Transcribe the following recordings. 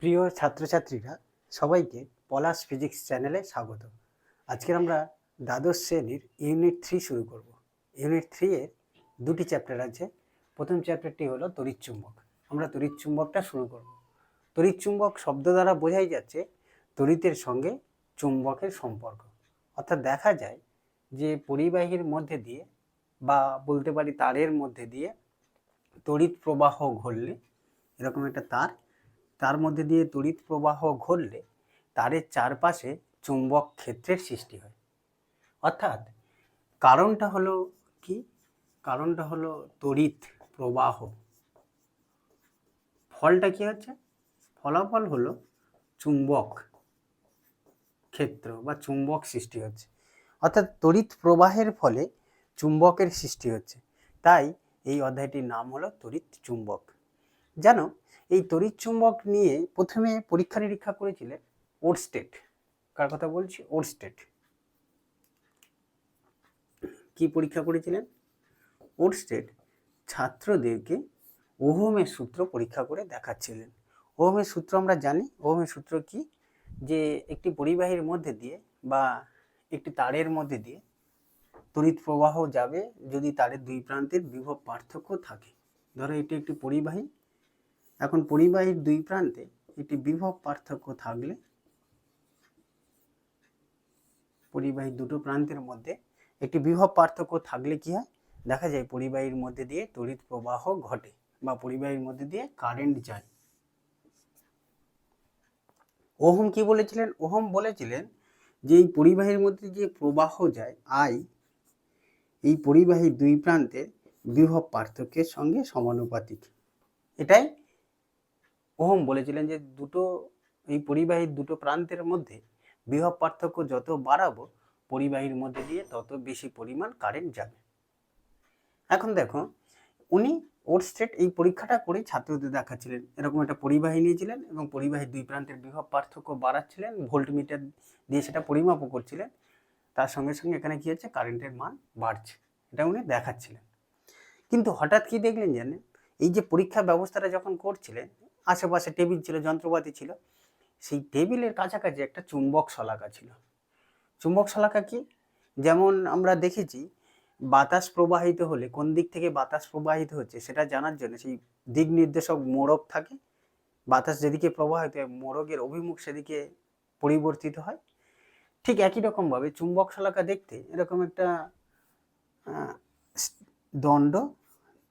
প্রিয় ছাত্রছাত্রীরা, সবাইকে পলাশ ফিজিক্স চ্যানেলে স্বাগত। আজকের আমরা দ্বাদশ শ্রেণীর ইউনিট 3 শুরু করব। ইউনিট 3 এর দুটি চ্যাপ্টার আছে। প্রথম চ্যাপ্টারটি হলো তড়িৎচুম্বক। আমরা তড়িৎচুম্বকটা শুরু করব। তড়িৎচুম্বক শব্দ দ্বারা বোঝাই যাচ্ছে তড়িতের সঙ্গে চুম্বকের সম্পর্ক। অর্থাৎ দেখা যায় যে পরিবাহীর মধ্যে দিয়ে বা বলতে পারি তারের মধ্যে দিয়ে তড়িৎ প্রবাহ ঘটলে, এরকম একটা তার মধ্যে দিয়ে তড়িৎ প্রবাহ ঘটলে তারের চারপাশে চুম্বক ক্ষেত্রের সৃষ্টি হয়। অর্থাৎ কারণটা হলো কি? কারণটা হলো তড়িৎ প্রবাহ। ফলটা কি হচ্ছে? ফলাফল হলো চুম্বক ক্ষেত্র বা চুম্বক সৃষ্টি হচ্ছে। অর্থাৎ তড়িৎ প্রবাহের ফলে চুম্বকের সৃষ্টি হচ্ছে। তাই এই অধ্যায়টির নাম হলো তড়িৎ চুম্বক। জানো, এই তড়িৎচুম্বক নিয়ে প্রথমে পরীক্ষা নিরীক্ষা করেছিলেন ওরস্টেড। কার কথা বলছি? ওরস্টেড। কি পরীক্ষা করেছিলেন? ওরস্টেড ছাত্রদেরকে ওহমের সূত্র পরীক্ষা করে দেখাচ্ছিলেন। ওহমের সূত্র আমরা জানি। ওহমের সূত্র কি? যে একটি পরিবাহীর মধ্যে দিয়ে বা একটি তারের মধ্যে দিয়ে তড়িৎ প্রবাহ যাবে যদি তারের দুই প্রান্তের বিভব পার্থক্য থাকে। ধরো এটি একটি পরিবাহী। এখন পরিবাহীর দুই প্রান্তে একটি বিভব পার্থক্য থাকলে, পরিবাহীর দুটো প্রান্তের মধ্যে একটি বিভব পার্থক্য থাকলে কি হয়? দেখা যায় পরিবাহীর মধ্যে দিয়ে তড়িৎ প্রবাহ ঘটে বা পরিবাহীর মধ্যে দিয়ে কারেন্ট যায়। ওহম কি বলেছিলেন? ওহম বলেছিলেন যে এই পরিবাহীর মধ্যে যে প্রবাহ যায় আই, এই পরিবাহীর দুই প্রান্তের বিভব পার্থক্যের সঙ্গে সমানুপাতিক। এটাই ওহম বলেছিলেন যে এই পরিবাহীর দুটো প্রান্তের মধ্যে বিভব পার্থক্য যত বাড়াবো পরিবাহীর মধ্যে দিয়ে তত বেশি পরিমাণ কারেন্ট যাবে। এখন দেখো, উনি ওরস্টেড এই পরীক্ষাটা করেই ছাত্রদের দেখাচ্ছিলেন। এরকম একটা পরিবাহী নিয়েছিলেন এবং পরিবাহীর দুই প্রান্তের বিভব পার্থক্য বাড়াচ্ছিলেন, ভোল্টমিটার দিয়ে সেটা পরিমাপও করছিলেন। তার সঙ্গে সঙ্গে এখানে কি হচ্ছে? কারেন্টের মান বাড়ছে। এটা উনি দেখাচ্ছিলেন। কিন্তু হঠাৎ কি দেখলেন জানেন? এই যে পরীক্ষা ব্যবস্থাটা যখন করছিলেন, আশেপাশে টেবিল ছিল, যন্ত্রপাতি ছিল, সেই টেবিলের কাছাকাছি একটা চুম্বক শলাকা ছিল। চুম্বক শলাকা কি? যেমন আমরা দেখেছি বাতাস প্রবাহিত হলে কোন দিক থেকে বাতাস প্রবাহিত হচ্ছে সেটা জানার জন্য সেই দিক নির্দেশক মোড়ক থাকে। বাতাস যেদিকে প্রবাহিত হয় মোড়কের অভিমুখ সেদিকে পরিবর্তিত হয়। ঠিক একই রকমভাবে চুম্বক শলাকা দেখতে এরকম একটা দণ্ড,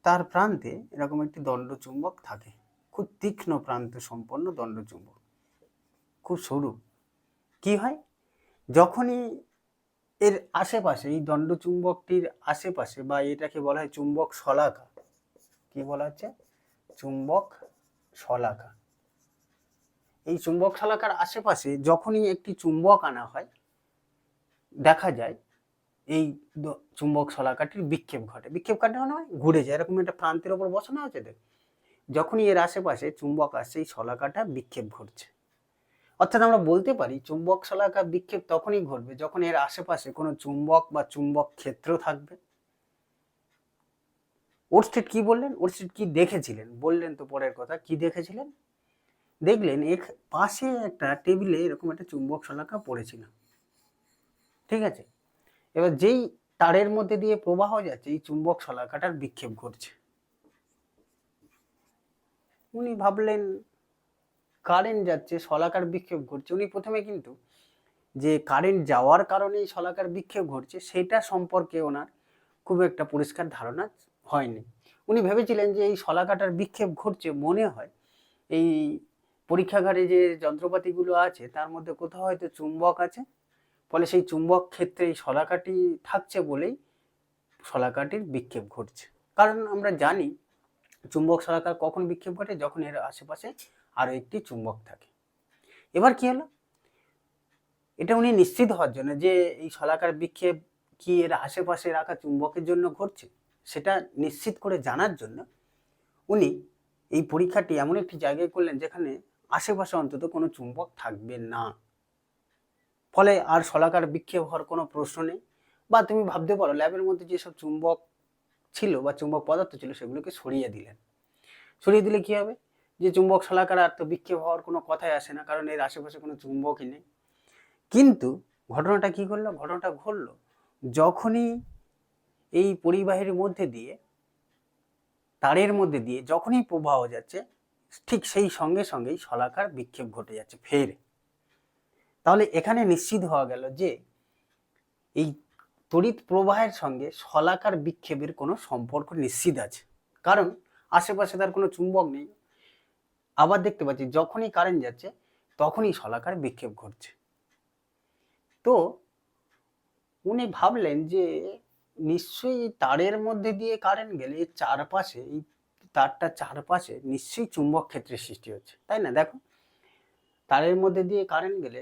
তার প্রান্তে এরকম একটি দণ্ড চুম্বক থাকে। খুব তীক্ষ্ণ প্রান্ত সম্পন্ন দণ্ড চুম্বক, খুব সরু। কি হয়? যখনই এর আশেপাশে, এই দণ্ড চুম্বকটির আশেপাশে, বা এটাকে বলা হয় চুম্বক শলাকা। কি বলা হচ্ছে? চুম্বক শলাকা। এই চুম্বক শলাকার আশেপাশে যখনই একটি চুম্বক আনা হয়, দেখা যায় এই চুম্বক শলাকাটির বিক্ষেপ ঘটে। বিক্ষেপ ঘটে মানে ঘুরে যায়, এরকম একটা প্রান্তের ওপর বসানো আছে। যখনই এর আশেপাশে চুম্বক আসছে এই শলাকাটা বিক্ষেপ ঘটছে। অর্থাৎ আমরা বলতে পারি চুম্বক শলাকা বিক্ষেপ তখনই ঘটবে যখন এর আশেপাশে কোনো চুম্বক বা চুম্বক ক্ষেত্র থাকবে। ওরস্টেড কি বললেন? ওরস্টেড কি দেখেছিলেন? বললেন তো পরের কথা। কি দেখেছিলেন? দেখলেন এর পাশে একটা টেবিলে এরকম একটা চুম্বক শলাকা পড়েছিল। ঠিক আছে? এবার যেই তারের মধ্যে দিয়ে প্রবাহ যাচ্ছে এই চুম্বক শলাকাটার বিক্ষেপ ঘটছে। উনি ভাবলেন কারেন্ট যাচ্ছে, শলাকার বিক্ষেপ ঘটছে। উনি প্রথমে কিন্তু যে কারেন্ট যাওয়ার কারণে শলাকার বিক্ষেপ ঘটছে সেটা সম্পর্কে ওনার খুব একটা পরিষ্কার ধারণা হয়নি। উনি ভেবেছিলেন যে এই শলাকাটার বিক্ষেপ ঘটছে মনে হয় এই পরীক্ষাগারে যে যন্ত্রপাতিগুলো আছে তার মধ্যে কোথাও হয়তো চুম্বক আছে, ফলে সেই চুম্বক ক্ষেত্রে এই শলাকাটি থাকছে বলেই শলাকাটির বিক্ষেপ ঘটছে। কারণ আমরা জানি চুম্বক শলাকার কখন বিক্ষেপ ঘটে? যখন এর আশেপাশে আরো একটি চুম্বক থাকে। এবার কি হলো? এটা উনি নিশ্চিত হওয়ার জন্য যে এই শলাকার বিক্ষেপ কি এর আশেপাশে রাখা চুম্বকের জন্য ঘটছে সেটা নিশ্চিত করে জানার জন্য উনি এই পরীক্ষাটি এমন একটি জায়গায় করলেন যেখানে আশেপাশে অন্তত কোনো চুম্বক থাকবে না। ফলে আর শলাকার বিক্ষেপ হওয়ার কোনো প্রশ্ন নেই। বা তুমি ভাবতে পারো ল্যাবের মধ্যে যেসব চুম্বক ছিল বা চুম্বক পদার্থ ছিল সেগুলোকে সরিয়ে দিলেন। সরিয়ে দিলে কি হবে? যে চুম্বক শলাকার আর তো বিক্ষেপ হওয়ার কোনো কথাই আসে না, কারণ এর আশেপাশে কোনো চুম্বকই নেই। কিন্তু ঘটনাটা কি করলো, ঘটনাটা ঘটলো যখনই এই পরিবাহীর মধ্যে দিয়ে, তারের মধ্যে দিয়ে যখনই প্রবাহ যাচ্ছে, ঠিক সেই সঙ্গে সঙ্গেই শলাকার বিক্ষেপ ঘটে যাচ্ছে ফের। তাহলে এখানে নিশ্চিত হওয়া গেল যে এই তড়িৎ প্রবাহের সঙ্গে শলাকার বিক্ষেপের কোনো সম্পর্ক নিশ্চিত আছে, কারণ আশেপাশে তার কোনো চুম্বক নেই। আবার দেখতে পাচ্ছি যখনই কারেন্ট যাচ্ছে তখনই শলাকার বিক্ষেপ ঘটছে। তো উনি ভাবলেন যে নিশ্চয়ই তারের মধ্যে দিয়ে কারেন্ট গেলে চারপাশে, এই তারটার চারপাশে নিশ্চয়ই চুম্বক ক্ষেত্রের সৃষ্টি হচ্ছে, তাই না? দেখো, তারের মধ্যে দিয়ে কারেন্ট গেলে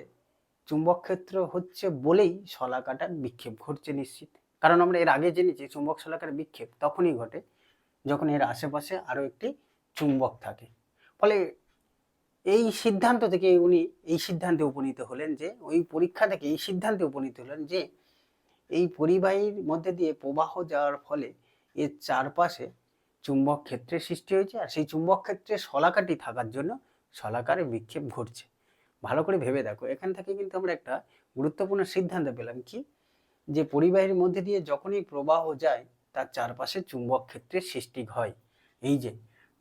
চুম্বক ক্ষেত্র হচ্ছে বলেই শলাকাটার বিক্ষেপ ঘটছে নিশ্চিত, কারণ আমরা এর আগে জেনেছি চুম্বক শলাকার বিক্ষেপ তখনই ঘটে যখন এর আশেপাশে আরো একটি চুম্বক থাকে। ফলে এই সিদ্ধান্ত থেকে উনি এই সিদ্ধান্তে উপনীত হলেন যে, ওই পরীক্ষা থেকে এই সিদ্ধান্তে উপনীত হলেন যে এই পরিবাহীর মধ্যে দিয়ে প্রবাহ যাওয়ার ফলে এর চারপাশে চুম্বক ক্ষেত্রের সৃষ্টি হয়েছে, আর সেই চুম্বক ক্ষেত্রে শলাকাটি থাকার জন্য শলাকারে বিক্ষেপ ঘটছে। ভালো করে ভেবে দেখো, এখান থেকে কিন্তু আমরা একটা গুরুত্বপূর্ণ সিদ্ধান্ত পেলাম কি, যে পরিবাহীর মধ্যে দিয়ে যখনই প্রবাহ যায় তার চারপাশে চুম্বক ক্ষেত্রের সৃষ্টি হয়। এই যে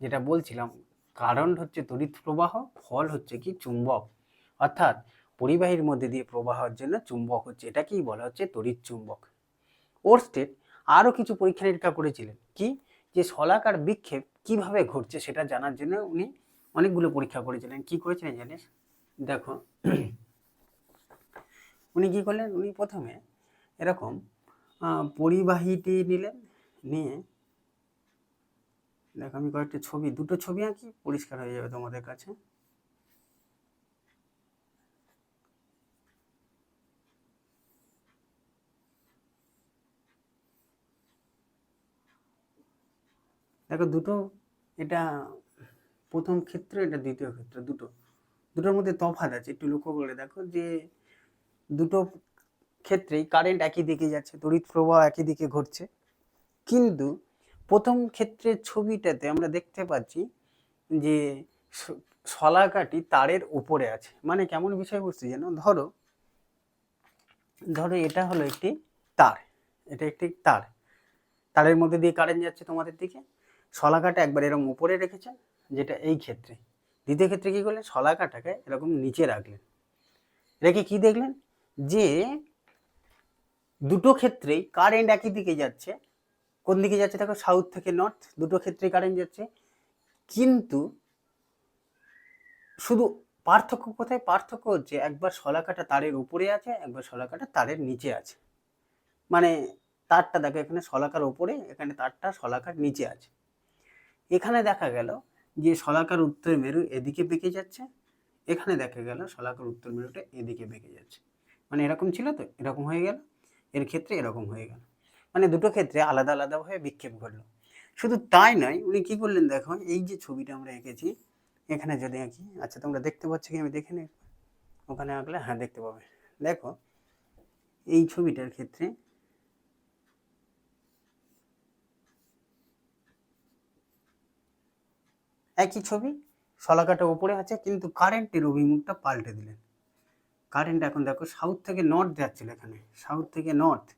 যেটা বলছিলাম, কারণ হচ্ছে তড়িৎ প্রবাহ, ফল হচ্ছে কি চুম্বক, অর্থাৎ পরিবাহীর মধ্যে দিয়ে প্রবাহের জন্য চুম্বক হচ্ছে, এটাকেই বলা হচ্ছে তড়িৎ চুম্বক। ওরস্টেড আরও কিছু পরীক্ষা নিরীক্ষা করেছিলেন কি, যে শলাকার বিক্ষেপ কিভাবে ঘটছে সেটা জানার জন্য উনি অনেকগুলো পরীক্ষা করেছিলেন। কি করেছিলেন জানিস? দেখো, উনি কি করলেন, উনি প্রথমে এরকম পরিবাহীটি নিলেন, নিয়ে দেখো আমি কয়েকটা ছবি, দুটো ছবি আঁকি, পরিষ্কার হয়ে যাবে তোমাদের কাছে। দেখো দুটো, এটা প্রথম ক্ষেত্র, এটা দ্বিতীয় ক্ষেত্র, দুটোর মধ্যে তফাৎ আছে, একটু লক্ষ্য করে দেখো যে দুটো ক্ষেত্রেই কারেন্ট একই দিকে যাচ্ছে, তড়িৎ প্রবাহ একই দিকে ঘটছে, কিন্তু প্রথম ক্ষেত্রের ছবিটাতে আমরা দেখতে পাচ্ছি যে শলাকাটি তারের উপরে আছে। মানে কেমন বিষয়বস্তু যেন, ধরো এটা হলো একটি তার, এটা একটি তার, তারের মধ্যে দিয়ে কারেন্ট যাচ্ছে তোমাদের দিকে, শলাকাটা একবার এরকম উপরে রেখেছেন, যেটা এই ক্ষেত্রে। দ্বিতীয় ক্ষেত্রে কি করলেন, শলাকাটাকে এরকম নিচে রাখলেন, রেখে কি দেখলেন যে দুটো ক্ষেত্রেই কারেন্ট একই দিকে যাচ্ছে। কোন দিকে যাচ্ছে দেখো, সাউথ থেকে নর্থ, দুটো ক্ষেত্রেই কারেন্ট যাচ্ছে, কিন্তু শুধু পার্থক্য কোথায়? পার্থক্য হচ্ছে একবার শলাকাটা তারের উপরে আছে, একবার শলাকাটা তারের নিচে আছে। মানে তারটা দেখো এখানে শলাকার উপরে, এখানে তারটা শলাকার নিচে আছে। এখানে দেখা গেল যে শলাকার উত্তর মেরু এদিকে বেঁকে যাচ্ছে, এখানে দেখা গেল শলাকার উত্তর মেরুটা এদিকে বেঁকে যাচ্ছে। মানে এরকম ছিল তো এরকম হয়ে গেল, এর ক্ষেত্রে এরকম হয়ে গেল, মানে দুটো ক্ষেত্রে আলাদা আলাদাভাবে বিক্ষেপ ঘটলো। শুধু তাই নয়, উনি কি করলেন দেখো, এই যে ছবিটা আমরা এঁকেছি এখানে যদি আঁকি, আচ্ছা তোমরা দেখতে পাচ্ছ কি আমি দেখে নিই, ওখানে আঁকলে হ্যাঁ দেখতে পাবে। দেখো এই ছবিটার ক্ষেত্রে একই ছবি, শলাকাটা উপরে আছে, কিন্তু কারেন্টের অভিমুখটা পাল্টে দিলেন। কারেন্ট এখন দেখো সাউথ থেকে নর্থ যাচ্ছিল, এখানে সাউথ থেকে নর্থ,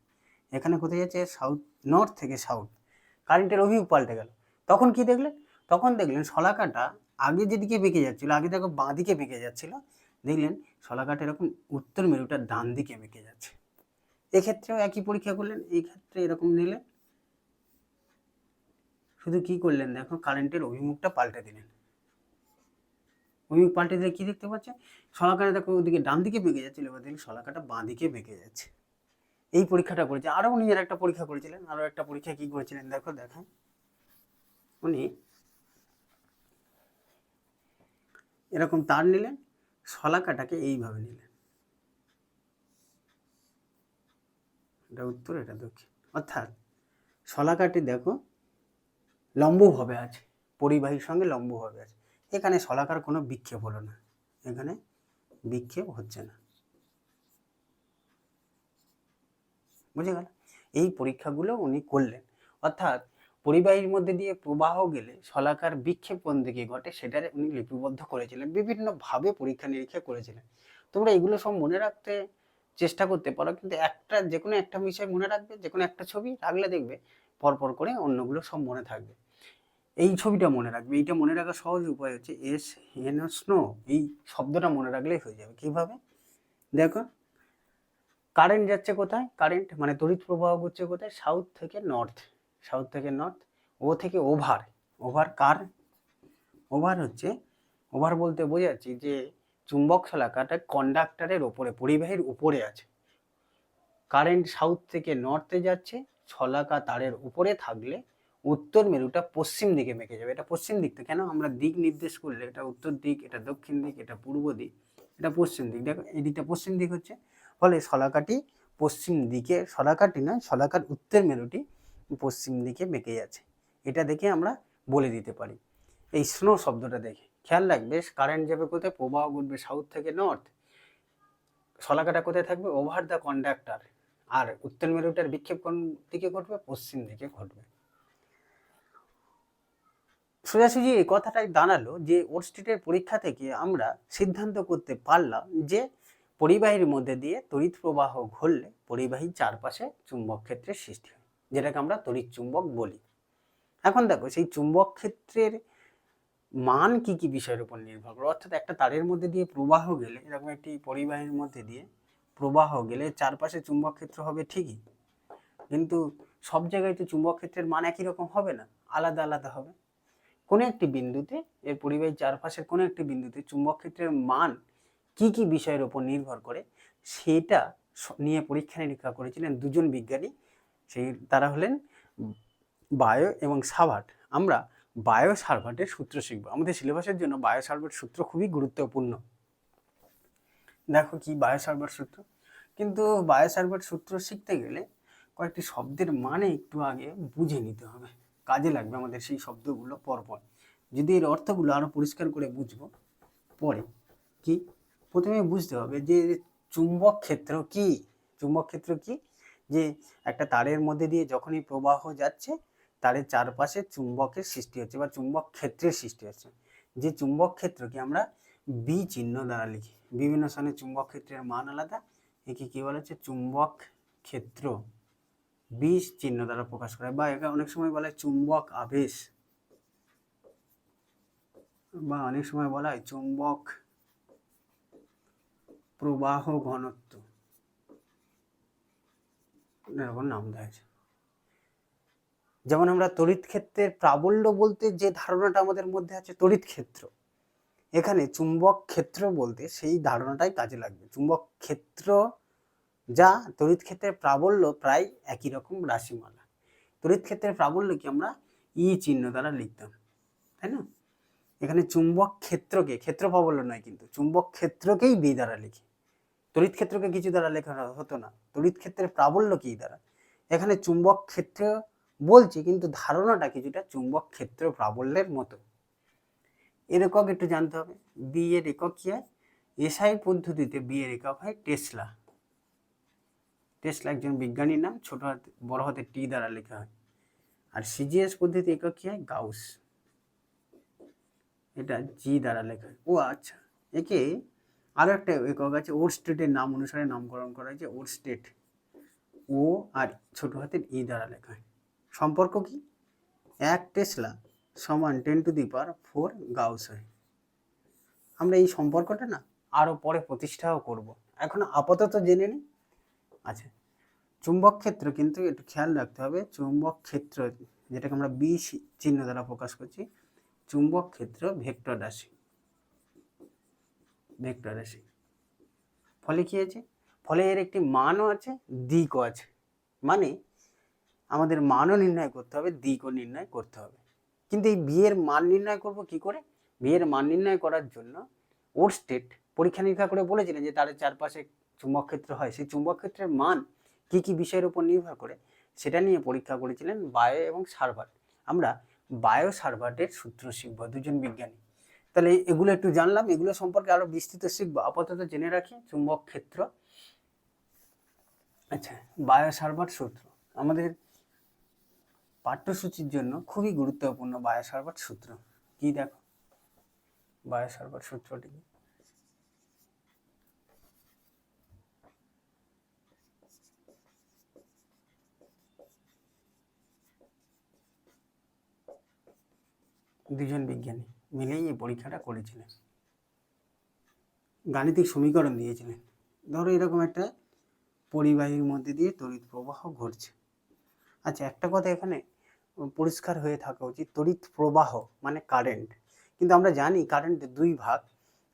এখানে কোথায় যাচ্ছে সাউথ, নর্থ থেকে সাউথ, কারেন্টের অভিমুখ পাল্টে গেল। তখন কি দেখলেন, তখন দেখলেন শলাকাটা আগে যেদিকে বেঁকে যাচ্ছিল, আগে দেখো বাঁ দিকে বেঁকে যাচ্ছিল, দেখলেন শলাকাটা এরকম উত্তর মেরুটা ডান দিকে বেঁকে যাচ্ছে। এক্ষেত্রেও একই পরীক্ষা করলেন, এই ক্ষেত্রে এরকম নিলেন, শুধু কি করলেন দেখো, কারেন্টের অভিমুখটা পাল্টে দিলেন। অভিমুখ পাল্টে দিলে কি দেখতে পাচ্ছে, শলাকাটা দেখো ওদিকে ডান দিকে বেঁকে যাচ্ছিল, এবার দেখলেন শলাকাটা বাঁ দিকে বেঁকে যাচ্ছে। এই পরীক্ষাটা করেছে। আরও উনি একটা পরীক্ষা করেছিলেন, আরও একটা পরীক্ষা কি করেছিলেন দেখো, দেখায় উনি এরকম তার নিলেন, শলাকাটাকে এইভাবে নিলেন, এটা উত্তর এটা দক্ষিণ, অর্থাৎ শলাকাটি দেখো লম্বভাবে আছে, পরিবাহীর সঙ্গে লম্বভাবে আছে, এখানে শলাকার কোনো বিক্ষেপ হলো না, এখানে বিক্ষেপ হচ্ছে না। বুঝে গেল? এই পরীক্ষাগুলো উনি করলেন, অর্থাৎ পরিবাহীর মধ্যে দিয়ে প্রবাহ গেলে শলাকার বিক্ষেপ কোন দিকে ঘটে সেটার উনি লিপিবদ্ধ করেছিলেন, বিভিন্নভাবে পরীক্ষা নিরীক্ষা করেছিলেন। তোমরা এগুলো সব মনে রাখতে চেষ্টা করতে পারো, কিন্তু যে কোনো একটা বিষয় মনে রাখবে, যে কোনো একটা ছবি রাখলে দেখবে পরপর করে অন্যগুলো সব মনে থাকবে। এই ছবিটা মনে রাখবে, এইটা মনে রাখার সহজ উপায় হচ্ছে স্নো, এই শব্দটা মনে রাখলেই হয়ে যাবে। কিভাবে? দেখো, কারেন্ট যাচ্ছে কোথায়? কারেন্ট মানে তড়িৎ প্রবাহ ঘুরছে কোথায়? সাউথ থেকে নর্থ, সাউথ থেকে নর্থ। ও থেকে ওভার, ওভার কার? ওভার হচ্ছে, ওভার বলতে বোঝাচ্ছি যে চুম্বক শলাকাটা কন্ডাক্টরের ওপরে, পরিবাহীর উপরে আছে। কারেন্ট সাউথ থেকে নর্থে যাচ্ছে, শলাকা তারের উপরে থাকলে উত্তর মেরুটা পশ্চিম দিকে মেকে যাবে। এটা পশ্চিম দিক থেকে, কেন? আমরা দিক নির্দেশ করলে এটা উত্তর দিক, এটা দক্ষিণ দিক, এটা পূর্ব দিক, এটা পশ্চিম দিক। দেখো এই দিকটা পশ্চিম দিক হচ্ছে, ফলে শলাকাটি পশ্চিম দিকে, শলাকাটি নয়, শলাকার উত্তর মেরুটি পশ্চিম দিকে বেঁকে যাচ্ছে। এটা দেখে আমরা বলে দিতে পারি। এই স্নো শব্দটা দেখে খেয়াল রাখবে, কারেন্ট যাবে কোথায়? প্রবাহ ঘটবে সাউথ থেকে নর্থ, শলাকাটা কোথায় থাকবে? Over the conductor. আর উত্তর মেরুটার বিক্ষেপ কোন দিকে ঘটবে? পশ্চিম দিকে ঘটবে। সোজাসুজি এই কথাটাই দাঁড়ালো যে ওরস্টেটের পরীক্ষা থেকে আমরা সিদ্ধান্ত করতে পারলাম যে পরিবাহীর মধ্যে দিয়ে তড়িৎ প্রবাহ ঘটলে পরিবাহীর চারপাশে চুম্বক ক্ষেত্রের সৃষ্টি হয়, যেটাকে আমরা তড়িৎ চুম্বক বলি। এখন দেখো, সেই চুম্বক ক্ষেত্রের মান কি কি বিষয়ের উপর নির্ভর করে? অর্থাৎ একটা তারের মধ্যে দিয়ে প্রবাহ গেলে, এরকম একটি পরিবাহীর মধ্যে দিয়ে প্রবাহ গেলে চারপাশে চুম্বক ক্ষেত্র হবে ঠিকই, কিন্তু সব জায়গায় তো চুম্বক ক্ষেত্রের মান একই রকম হবে না, আলাদা আলাদা হবে। কোনো একটি বিন্দুতে, এর পরিবাহীর চারপাশের কোনো একটি বিন্দুতে চুম্বক ক্ষেত্রের মান কি কি বিষয়ের উপর নির্ভর করে সেটা নিয়ে পরীক্ষা নিরীক্ষা করেছিলেন দুজন বিজ্ঞানী। তারা হলেন বায়ো এবং সাভার্ট। আমরা বায়ো সাভার্টের সূত্র শিখব। আমাদের সিলেবাসের জন্য বায়ো সাভার্ট সূত্র খুবই গুরুত্বপূর্ণ। দেখো কি বায়ো সাভার্ট সূত্র, কিন্তু বায়ো সাভার্ট সূত্র শিখতে গেলে কয়েকটি শব্দের মানে একটু আগে বুঝে নিতে হবে, কাজে লাগবে আমাদের সেই শব্দগুলো পরপর। যদি এর অর্থগুলো আরো পরিষ্কার করে বুঝবো পরে, কি প্রথমে বুঝতে হবে যে চুম্বক ক্ষেত্র কি। চুম্বক ক্ষেত্র কি? যে একটা তারের মধ্যে দিয়ে যখনই প্রবাহ যাচ্ছে, তারের চারপাশে চুম্বকের সৃষ্টি হচ্ছে বা চুম্বক ক্ষেত্রের সৃষ্টি হচ্ছে। যে চুম্বক ক্ষেত্রকে আমরা বি চিহ্ন দ্বারা লিখি। বিভিন্ন স্থানে চুম্বক ক্ষেত্রের মান আলাদা, একে কি বলা হচ্ছে? চুম্বক ক্ষেত্র বি চিহ্ন দ্বারা প্রকাশ করা, বা একে অনেক সময় বলা হয় চুম্বক আবেশ, বা অনেক সময় বলা হয় চুম্বক প্রবাহ ঘনত্ব, এরকম নাম দেওয়া হয়েছে। যেমন আমরা তড়িৎ ক্ষেত্রের প্রাবল্য বলতে যে ধারণাটা আমাদের মধ্যে আছে তড়িৎ ক্ষেত্র, এখানে চুম্বক ক্ষেত্র বলতে সেই ধারণাটাই কাজে লাগবে। চুম্বক ক্ষেত্র যা তড়িৎ ক্ষেত্রের প্রাবল্য প্রায় একই রকম রাশিমালা। তড়িৎ ক্ষেত্রের প্রাবল্য কি আমরা ই চিহ্ন দ্বারা লিখতাম, তাই না? এখানে চুম্বক ক্ষেত্রকে, ক্ষেত্র প্রাবল্য নয় কিন্তু, চুম্বক ক্ষেত্রকেই বি দ্বারা লিখি। তড়িৎ ক্ষেত্রকে কিছু দ্বারা লেখা হতো না। তড়িৎ ক্ষেত্রের প্রাবল্য কি দ্বারা, এখানে চুম্বক ক্ষেত্র বলছি কিন্তু ধারণাটা কিছুটা চুম্বক ক্ষেত্র প্রাবল্যের মতো। এর একক একটু জানতে হবে। বি এর একক কি হয়? এসআই পদ্ধতিতে বি এর একক হয় টেসলা। টেসলা একজন বিজ্ঞানীর নাম, ছোট হাতে বড় হাতে টি দ্বারা লেখা হয়। আর সিজিএস পদ্ধতি একক কি হয়? গাউস, এটা জি দ্বারা লেখা হয়। ও আচ্ছা, একে আরো একটা একক আছে, ওরস্টেটের নাম অনুসারে নামকরণ করা হয়েছে, ওরস্টেট, ও আর ছোট হাতের ই দ্বারা লেখা হয়। সম্পর্ক কি? 1 টেসলা সমান 10⁴ গাউস হয়। আমরা এই সম্পর্কটা না আরো পরে প্রতিষ্ঠাও করব, এখন আপাতত জেনে নিই। আচ্ছা, চুম্বক ক্ষেত্র কিন্তু একটু খেয়াল রাখতে হবে, চুম্বক ক্ষেত্র যেটাকে আমরা বি চিহ্ন দ্বারা প্রকাশ করছি, চুম্বক ক্ষেত্র ভেক্টর রাশি, ভেক্টর রাশি। ফলে কি আছে? ফলে এর একটি মানও আছে, দিকও আছে। মানে আমাদের মানও নির্ণয় করতে হবে, দিকও নির্ণয় করতে হবে। কিন্তু এই বিয়ের মান নির্ণয় করব কি করে? বিয়ের মান নির্ণয় করার জন্য ওরস্টেট পরীক্ষা নিরীক্ষা করে বলেছিলেন যে তার চারপাশে চুম্বক ক্ষেত্র হয়, সেই চুম্বক ক্ষেত্রের মান কি কি বিষয়ের উপর নির্ভর করে সেটা নিয়ে পরীক্ষা করেছিলেন বায়ো এবং সাভার্ট। আমরা বায়ো সাভার্টের সূত্র শিখবো, দুজন বিজ্ঞানী। তাহলে এগুলো একটু জানলাম, এগুলো সম্পর্কে আরো বিস্তৃত শিখবো, আপাতত জেনে রাখি চুম্বক ক্ষেত্র। আচ্ছা, বায়ো সাভার্ট সূত্র আমাদের পাঠ্যসূচির জন্য খুবই গুরুত্বপূর্ণ বায়োসাভার্ট সূত্র। কি দেখো বায়োসাভার্ট সূত্রটি কি? দুজন বিজ্ঞানী মিলেই এই পরীক্ষাটা করেছিলেন। গাণিতিক সমীকরণ দিয়েছিলেন। ধরো এরকম একটা পরিবাহীর মধ্যে দিয়ে তড়িৎ প্রবাহ ঘটছে। আচ্ছা, একটা কথা এখানে পরিষ্কার হয়ে থাকা উচিত, তড়িৎ প্রবাহ মানে কারেন্ট। কিন্তু আমরা জানি কারেন্টের দুই ভাগ,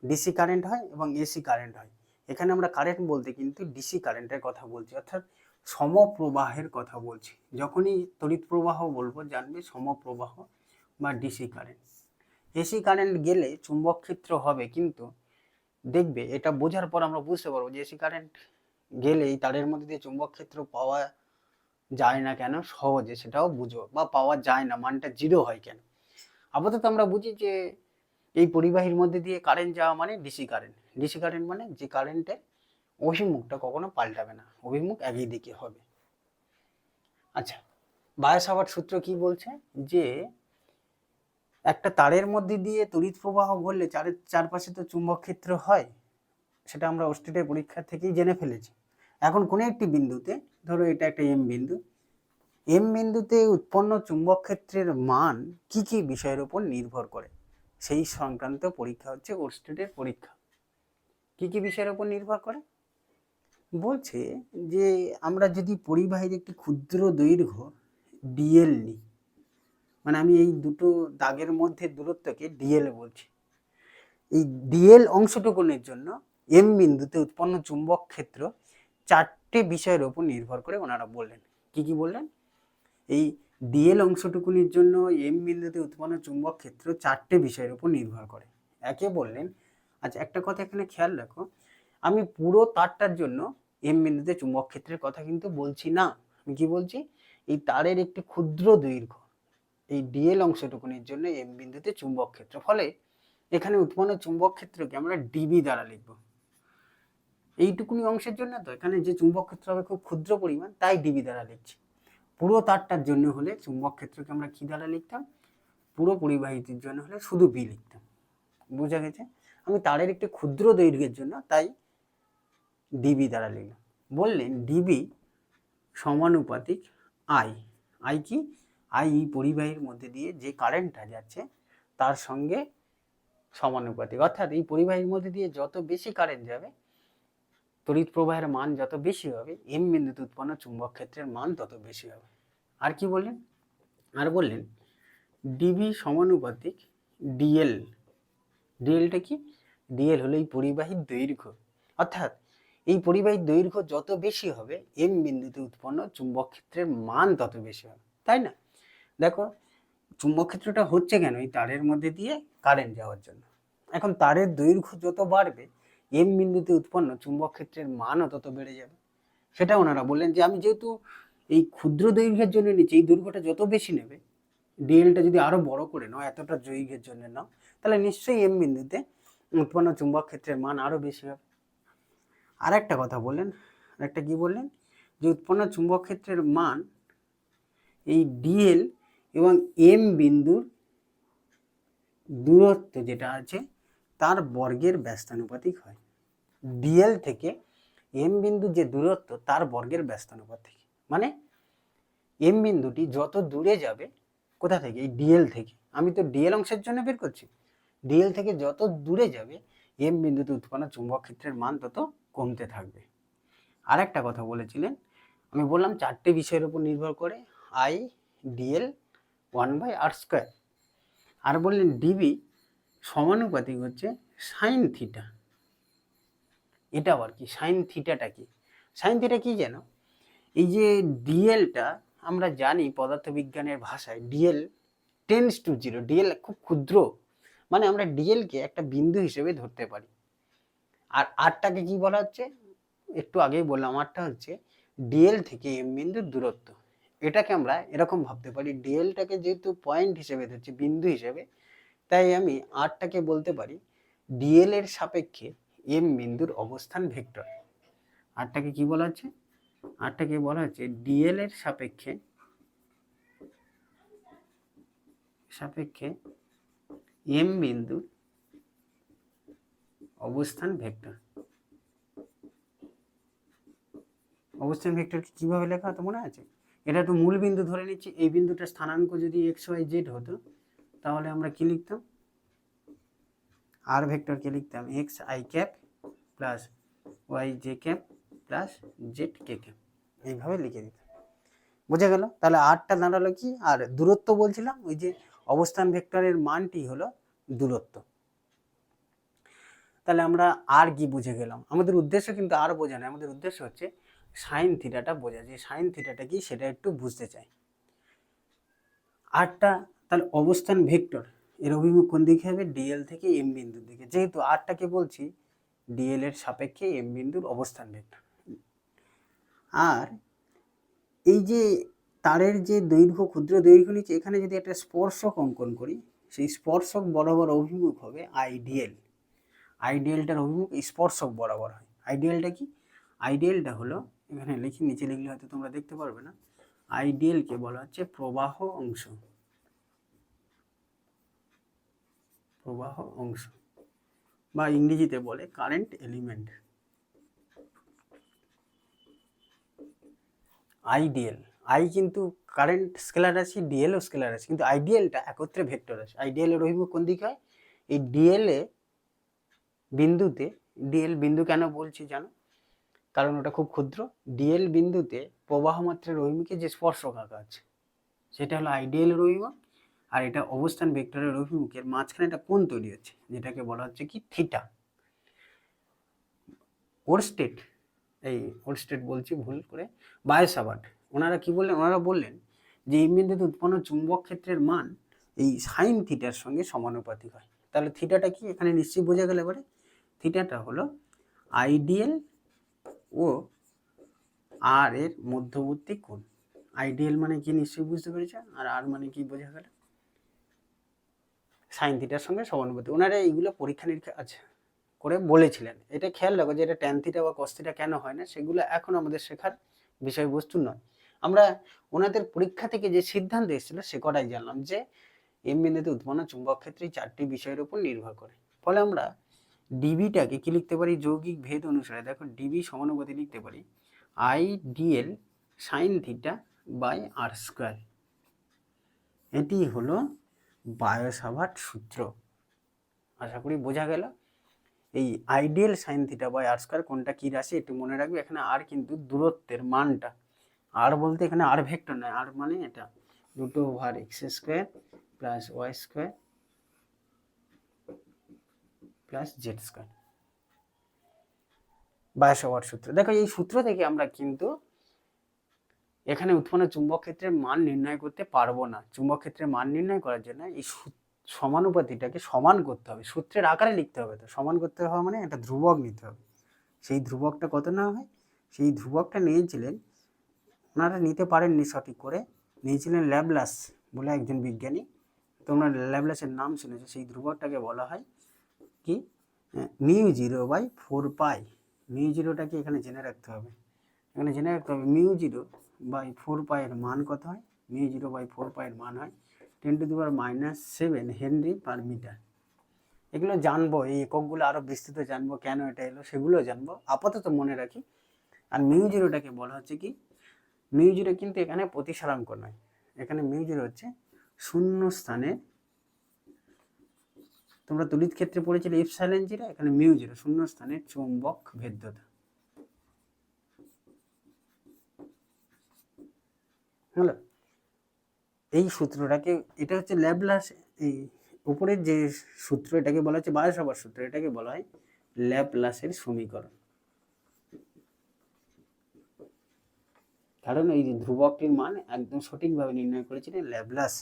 ডিসি কারেন্ট হয় এবং এসি কারেন্ট হয়। এখানে আমরা কারেন্ট বলতে কিন্তু ডিসি কারেন্টের কথা বলছি, অর্থাৎ সমপ্রবাহের কথা বলছি। যখনই তড়িৎ প্রবাহ বলবো জানবে সমপ্রবাহ বা ডিসি কারেন্ট। এসি কারেন্ট গেলে চুম্বক ক্ষেত্র হবে, কিন্তু দেখবে এটা বোঝার পর আমরা বুঝতে পারবো যে এসি কারেন্ট গেলে এই তারের মধ্যে দিয়ে চুম্বক ক্ষেত্র পাওয়া যায় না কেন সহজে, সেটাও বুঝো, বা পাওয়া যায় না মানটা জিরো হয় কেন। আপাতত আমরা বুঝি যে এই পরিবাহীর মধ্যে দিয়ে কারেন্ট যাওয়া মানে ডিসি কারেন্ট। ডিসি কারেন্ট মানে যে কারেন্টের অভিমুখটা কখনো পাল্টাবে না, অভিমুখ একই দিকে হবে। আচ্ছা, বায়োসাভার্ট সূত্র কি বলছে যে একটা তারের মধ্যে দিয়ে তড়িৎ প্রবাহ ঘটলে তারের চারপাশে তো চুম্বক ক্ষেত্র হয়, সেটা আমরা অস্ট্রেলিয়ার পরীক্ষা থেকেই জেনে ফেলেছি। এখন কোনো একটি বিন্দুতে, ধরো এটা একটা এম বিন্দু, এম বিন্দুতে উৎপন্ন চুম্বক ক্ষেত্রের মান কি কি বিষয়ের উপর নির্ভর করে, সেই সংক্রান্ত পরীক্ষা হচ্ছে অস্ট্রেলিয়ার পরীক্ষা। কি কি বিষয়ের উপর নির্ভর করে বলছে যে আমরা যদি পরিবাহীর একটি ক্ষুদ্র দৈর্ঘ্য ডিএল নিই, মানে আমি এই দুটো দাগের মধ্যে দূরত্বকে ডিএল বলছি, এই ডিএল অংশটুকুনের জন্য এম বিন্দুতে উৎপন্ন চুম্বক ক্ষেত্র চারটে বিষয়ের উপর নির্ভর করে ওনারা বললেন। কি কি বললেন? এই ডিএল অংশটুকুনির জন্য এম বিন্দুতে উৎপন্ন চুম্বক ক্ষেত্র চারটে বিষয়ের উপর নির্ভর করে। একে বললেন, আচ্ছা একটা কথা এখানে খেয়াল রাখো, আমি পুরো তারটার জন্য এম বিন্দুতে চুম্বক ক্ষেত্রের কথা কিন্তু বলছি না। আমি কি বলছি? এই তারের একটি ক্ষুদ্র দৈর্ঘ্য, এই ডিএল অংশটুকুনির জন্য এম বিন্দুতে চুম্বক ক্ষেত্র, ফলে এখানে উৎপন্ন চুম্বক ক্ষেত্রকে আমরা ডিবি দ্বারা লিখব। এইটুকুনি অংশের জন্য তো এখানে যে চুম্বক ক্ষেত্র হবে খুব ক্ষুদ্র পরিমাণ, তাই ডিবি দ্বারা লিখছি। পুরো তারটার জন্য হলে চুম্বক ক্ষেত্রকে আমরা কি দ্বারা লিখতাম? পুরো পরিবাহীটির জন্য হলে শুধু বি লিখতাম। বোঝা গেছে? আমি তারের একটি ক্ষুদ্র দৈর্ঘ্যের জন্য তাই ডিবি দ্বারা লিখলাম। বললেন ডিবি সমানুপাতিক আই। আই কি? আই এই পরিবাহীর মধ্যে দিয়ে যে কারেন্টটা যাচ্ছে তার সঙ্গে সমানুপাতিক, অর্থাৎ এই পরিবাহীর মধ্যে দিয়ে যত বেশি কারেন্ট যাবে তড়িৎ প্রবাহের মান যত বেশি হবে, এম বিন্দুতে উৎপন্ন চুম্বক ক্ষেত্রের মান তত বেশি হবে। আর কি বললেন? আর বললেন ডিবি সমানুপাতিক ডিএল। ডিএলটা কি? ডিএল হলো এই পরিবাহীর দৈর্ঘ্য, অর্থাৎ এই পরিবাহীর দৈর্ঘ্য যত বেশি হবে এম বিন্দুতে উৎপন্ন চুম্বক ক্ষেত্রের মান তত বেশি হবে, তাই না? দেখো চুম্বক ক্ষেত্রটা হচ্ছে কেন? এই তারের মধ্যে দিয়ে কারেন্ট যাওয়ার জন্য। এখন তারের দৈর্ঘ্য যত বাড়বে এম বিন্দুতে উৎপন্ন চুম্বক ক্ষেত্রের মানও তত বেড়ে যাবে। সেটা ওনারা বললেন যে আমি যেহেতু এই ক্ষুদ্র দৈর্ঘ্যের জন্য নিচ্ছি, এই দৈর্ঘ্যটা যত বেশি নেবে, ডিএলটা যদি আরো বড় করে নাও, এতটা দৈর্ঘ্যের জন্য নাও, তাহলে নিশ্চয়ই এম বিন্দুতে উৎপন্ন চুম্বক ক্ষেত্রের মান আরো বেশি হবে। আর একটা কথা বললেন, একটা কি বললেন? যে উৎপন্ন চুম্বক ক্ষেত্রের মান এই ডিএল এবং এম বিন্দুর দূরত্ব যেটা আছে তার বর্গের ব্যস্তানুপাতিক হয়। ডিএল থেকে এম বিন্দু যে দূরত্ব তার বর্গের ব্যস্তানুপাতিক, মানে এম বিন্দুটি যত দূরে যাবে, কোথা থেকে? এই ডিএল থেকে। আমি তো ডিএল অংশের জন্য বের করছি। ডিএল থেকে যত দূরে যাবে এম বিন্দুতে উৎপন্ন চুম্বক ক্ষেত্রের মান তত কমতে থাকবে। আর একটা কথা বলেছিলেন, আমি বললাম চারটে বিষয়ের উপর নির্ভর করে, আই ডিএল 1/r²। আর বললেন ডিবি সমানুপাতিক হচ্ছে সাইন থিটা। এটা আবার কি? সাইন থিটাটা কি? সাইন থিটা কি জানো? এই যে ডিএলটা আমরা জানি পদার্থবিজ্ঞানের ভাষায় DL tends to zero, DL খুব ক্ষুদ্র, মানে আমরা ডিএলকে একটা বিন্দু হিসেবে ধরতে পারি। আর আরটাকে কি বলা হচ্ছে? একটু আগেই বললাম, আরটা হচ্ছে ডিএল থেকে এম বিন্দুর দূরত্ব। এটাকে আমরা এরকম ভাবতে পারি, ডিএলটাকে যেহেতু পয়েন্ট হিসেবে ধরছি, বিন্দু হিসেবে, তাই আমি আরটাকে বলতে পারি ডিএল এর সাপেক্ষে এম বিন্দুর অবস্থান ভেক্টর। আরটাকে কি বলা হচ্ছে? আরটাকে বলা হচ্ছে ডিএল এর সাপেক্ষে সাপেক্ষে এম বিন্দু অবস্থান ভেক্টর। অবস্থান ভেক্টরকে কিভাবে লেখা হতো মনে আছে? এটা তো মূল বিন্দু ধরে নিচ্ছি, এই বিন্দুটার স্থানাঙ্ক যদি এক্স ওয়াই জেড হতো তাহলে আমরা কি লিখতাম? আর ভেক্টরকে লিখতাম x i cap plus y j cap plus z k cap, এইভাবে লিখে দিতাম। বোঝা গেল? তাহলে আরটা দাঁড়ালো কি? আর দূরত্ব বলছিলাম, ওই যে অবস্থান ভেক্টরের মানটি হলো দূরত্ব। তাহলে আমরা আর কি বুঝে গেলাম? আমাদের উদ্দেশ্য কিন্তু আর বোঝা নয়, আমাদের উদ্দেশ্য হচ্ছে সাইন থিটাটা বোঝা। যে সাইন থিটাটা কি সেটা একটু বুঝতে চাই। আরটা তাহলে অবস্থান ভেক্টর এর অভিমুখ কোন দিকে হবে? ডিএল থেকে এম বিন্দুর দিকে। যেহেতু আরটাকে বলছি ডিএল এর সাপেক্ষে এম বিন্দুর অবস্থান ভেক্টর। আর এই যে তারের যে দৈর্ঘ্য, ক্ষুদ্র দৈর্ঘ্য নিচে, এখানে যদি একটা স্পর্শক অঙ্কন করি, সেই স্পর্শক বরাবর অভিমুখ হবে আইডিএল। আইডিএলটার অভিমুখ স্পর্শক বরাবর হয়। আইডিএলটা কি? আইডিএলটা হলো, এখানে লিখে নিচে লিখলে হয়তো তোমরা দেখতে পারবে না, আইডিএলকে বলা হচ্ছে প্রবাহ অংশ। প্রবাহ অংশ বা ইংরেজিতে বলে কারেন্ট এলিমেন্ট। আইডিএল, আই কিন্তু কারেন্ট স্কেলার রাশি, ডিএল ও স্কেলার রাশি, কিন্তু আইডিএলটা একত্রে ভেক্টর রাশি। আইডিএল এর অভিমুখ কোন দিকে হয়? এই ডিএল এ বিন্দুতে, ডিএল বিন্দু কেন বলছি জানো? কারণ ওটা খুব ক্ষুদ্র। ডিএল বিন্দুতে প্রবাহ মাত্রার অভিমুখে যে স্পর্শক আঁকা আছে সেটা হলো আইডিএল এর অভিমুখ। আর এটা অবস্থান ভেক্টরের অভিমুখের মাঝখানে একটা কোণ তৈরি হচ্ছে, যেটাকে বলা হচ্ছে কি থিটা। ওরস্টেড, এই ওরস্টেড বলছি ভুল করে, বায়োসাভার্ট, ওনারা কি বললেন? ওনারা বললেন যে এই বিন্দুতে উৎপন্ন চুম্বক ক্ষেত্রের মান এই সাইন থিটার সঙ্গে সমানুপাতিক হয়। তাহলে থিটাটা কি এখানে নিশ্চয়ই বোঝা গেল এবারে? থিটাটা হলো আইডিএল ও আর এর মধ্যবর্তী কোণ। আইডিএল মানে কি নিশ্চয়ই বুঝতে পেরেছে, আর আর মানে কি বোঝা গেল? সাইন থিটার সঙ্গে সমানুপাতিক। ওনারা এইগুলো পরীক্ষা নিরীক্ষা আছে করে বলেছিলেন। এটা খেয়াল রাখো যে এটা ট্যান থিটা বা কস থিটা কেন হয় না, সেগুলো এখন আমাদের শেখার বিষয়বস্তু নয়। আমরা ওনাদের পরীক্ষা থেকে যে সিদ্ধান্ত এসেছিল সে কটাই জানলাম, যে এম বিন্দুতে উৎপন্ন চুম্বক ক্ষেত্রে চারটি বিষয়ের উপর নির্ভর করে। ফলে আমরা ডিবিটাকে কি লিখতে পারি? যৌগিক ভেদ অনুসারে দেখো ডিবি সমানুপাতিক লিখতে পারি I dl sine theta by r square. এটি হলো বায়োসাভার্ট সূত্র। আশা করি বোঝা গেল। এই I dl sine theta by r square কোনটা কি রাশি একটু মনে রাখবে। এখানে আর কিন্তু দূরত্বের মানটা, আর বলতে এখানে আর ভেক্টর নয়, আর মানে এটা দুটো over x square plus y square plus z square, Biot Savart সূত্র। দেখো এই সূত্র থেকে আমরা কিন্তু এখানে উৎপন্ন চুম্বক ক্ষেত্রের মান নির্ণয় করতে পারবো না। চুম্বক ক্ষেত্রের মান নির্ণয় করার জন্য এই সমানুপাতিটাকে সমান করতে হবে, সূত্রের আকারে লিখতে হবে। তো সমান করতে হবে মানে একটা ধ্রুবক নিতে হবে। সেই ধ্রুবকটা কত না হয়? সেই ধ্রুবকটা নিয়েছিলেন, ওনারা নিতে পারেননি সঠিক করে, নিয়েছিলেন ল্যাবলাস বলে একজন বিজ্ঞানী। তোমরা ল্যাবলাসের নাম শুনেছো। সেই ধ্রুবকটাকে বলা হয় কি? μ0/4π। μ0টাকে এখানে জেনে রাখতে হবে। এখানে জেনে রাখতে হবে μ0/4π এর মান কত হয়? μ0/4π এর মান হয় 10⁻⁷ হেনরি পার মিটার। এগুলো জানবো, এই এককগুলো আরো বিস্তৃত জানবো, কেন এটা এলো সেগুলো জানবো, আপাতত মনে রাখি। আর μ0টাকে বলা হচ্ছে কি? μ0 কিন্তু এখানে প্রতিসরাঙ্ক নয়, এখানে μ0 হচ্ছে শূন্য স্থানের, তোমরা তড়িৎ ক্ষেত্রে পড়েছিলে ইপসাইলন জিরো, এখানে μ0 শূন্য স্থানের চৌম্বক ভেদ্যতা। হলো এই সূত্রটাকে, এটা হচ্ছে ল্যাবলাস, এই উপরের যে সূত্র এটাকে বলা হচ্ছে বায়োসাভার্ট সূত্র, এটাকে বলা হয় ল্যাপলাসের সমীকরণ। কারণ এই ধ্রুবকটির মান একদম সঠিকভাবে নির্ণয় করেছিলেন ল্যাপলাস,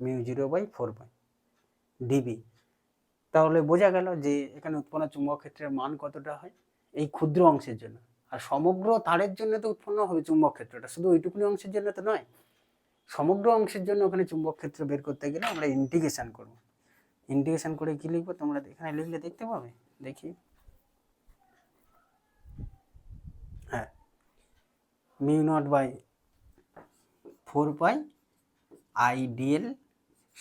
μ0/4π ডিবি। তাহলে বোঝা গেল যে এখানে উৎপন্ন চুম্বক ক্ষেত্রের মান কতটা হয় এই ক্ষুদ্র অংশের জন্য। আর সমগ্র তারের জন্য তো উৎপন্ন হবে চুম্বক ক্ষেত্রটা, শুধু ওইটুকুনি অংশের জন্য তো নয়, সমগ্র অংশের জন্য ওখানে চুম্বক ক্ষেত্র বের করতে গেলে আমরা ইন্টিগ্রেশন করব। ইন্টিগ্রেশন করে কি লিখবো তোমরা এখানে লিখলে দেখতে পাবে, দেখি। হ্যাঁ, μ0/4π IDL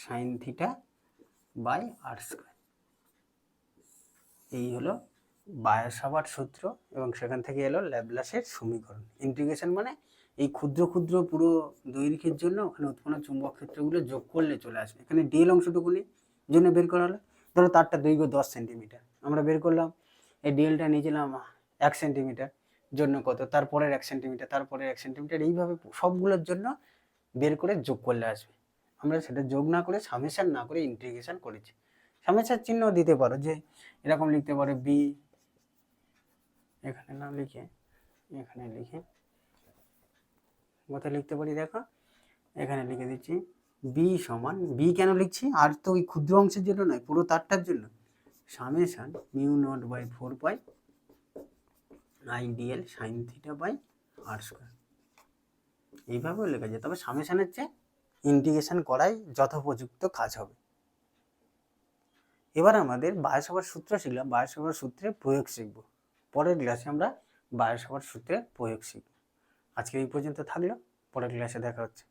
sine theta by r square. এই হলো বায়োসাভার্ট সূত্র এবং সেখান থেকে এলো ল্যাপ্লাসের সমীকরণ। ইন্টিগ্রেশন মানে এই ক্ষুদ্র ক্ষুদ্র পুরো দৈর্ঘ্যের জন্য ওখানে উৎপন্ন চুম্বক ক্ষেত্রগুলো যোগ করলে চলে আসবে। এখানে ডিএল অংশটুকুনি জন্য বের করা হলো। ধরো তারটা দৈর্ঘ্য 10 সেন্টিমিটার, আমরা বের করলাম এই ডিএলটা নিয়েছিলাম 1 সেন্টিমিটার, জন্য কত, তারপরের 1 সেন্টিমিটার, তারপরের 1 সেন্টিমিটার, এইভাবে সবগুলোর জন্য বের করে যোগ করলে আসবে। আমরা সেটা যোগ না করে সামেশন না করে ইন্টিগ্রেশন করেছি। সামেশন চিহ্ন দিতে পারো, যে এরকম লিখতে পারো বি, এখানে না লিখে এখানে লিখে কোথায় লিখতে পারি দেখো, এখানে লিখে দিচ্ছি বি সমান, বি কেন লিখছি, আর তো ওই ক্ষুদ্র অংশের জন্য নয়, পুরো তারটার জন্য, summation mu naught by 4 pi I dl sine theta by r square. এইভাবেও লেখা যায়, তবে সামেশনের চেয়ে ইন্টিগ্রেশন করাই যথোপযুক্ত কাজ হবে। এবার আমাদের বায়োসাভার্ট সূত্র শিখলাম, বায়োসাভার্ট সূত্রের প্রয়োগ শিখব। পরের ক্লাসে আমরা বায়োসাভার্ট সূত্রের প্রয়োগ শিখব। আজকে এই পর্যন্ত থাকলো, পরের ক্লাসে দেখা হচ্ছে।